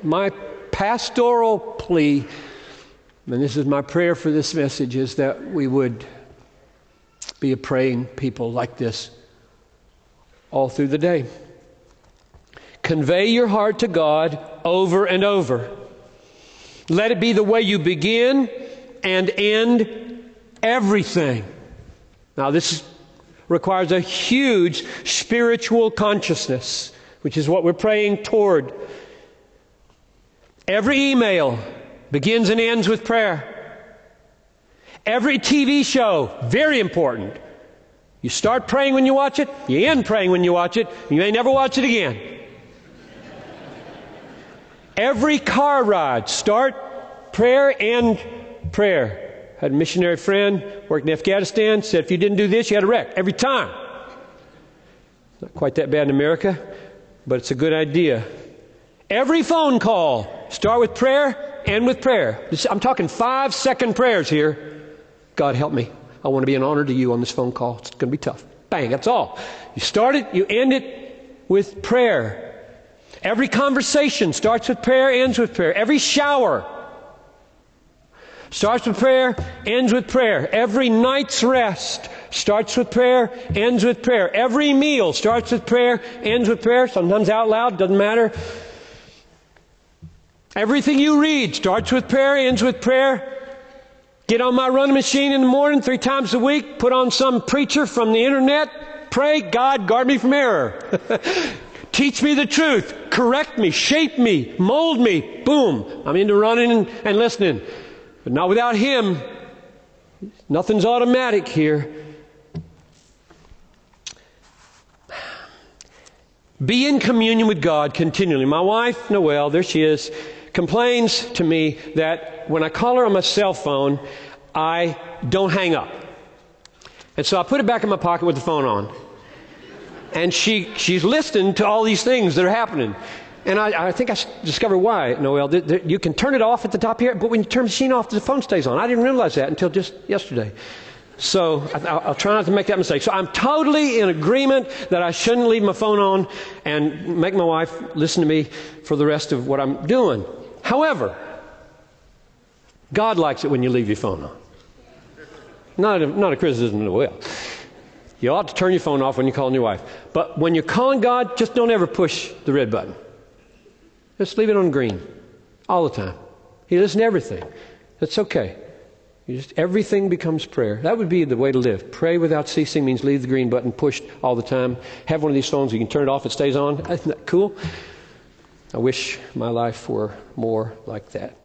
My pastoral plea, and this is my prayer for this message, is that we would be a praying people like this all through the day. Convey your heart to God over and over. Let it be the way you begin and end everything. Now, this requires a huge spiritual consciousness, which is what we're praying toward. Every email begins and ends with prayer. Every TV show, very important. You start praying when you watch it, you end praying when you watch it, you may never watch it again. Every car ride, start prayer, end prayer. Had a missionary friend, worked in Afghanistan, said if you didn't do this, you had a wreck. Every time. Not quite that bad in America, but it's a good idea. Every phone call, start with prayer, end with prayer. I'm talking 5-second prayers here. God help me. I want to be an honor to you on this phone call. It's going to be tough. Bang, that's all. You start it, you end it with prayer. Every conversation starts with prayer, ends with prayer. Every shower starts with prayer, ends with prayer. Every night's rest starts with prayer, ends with prayer. Every meal starts with prayer, ends with prayer. Sometimes out loud, doesn't matter. Everything you read starts with prayer, ends with prayer. Get on my running machine in the morning 3 times a week. Put on some preacher from the internet. Pray, God, guard me from error. Teach me the truth. Correct me, shape me, mold me. Boom. I'm into running and listening. But not without Him. Nothing's automatic here. Be in communion with God continually. My wife, Noelle, there she is, complains to me that when I call her on my cell phone, I don't hang up. And so I put it back in my pocket with the phone on. And she's listening to all these things that are happening. And I think I discovered why, Noelle. You can turn it off at the top here, but when you turn the machine off, the phone stays on. I didn't realize that until just yesterday. So I'll try not to make that mistake. So I'm totally in agreement that I shouldn't leave my phone on and make my wife listen to me for the rest of what I'm doing. However, God likes it when you leave your phone on. Not a criticism of the will. You ought to turn your phone off when you're calling your wife. But when you're calling God, just don't ever push the red button. Just leave it on green all the time. He listens to everything. That's okay. Everything becomes prayer. That would be the way to live. Pray without ceasing means leave the green button pushed all the time. Have one of these phones, you can turn it off, it stays on. Isn't that cool? I wish my life were more like that.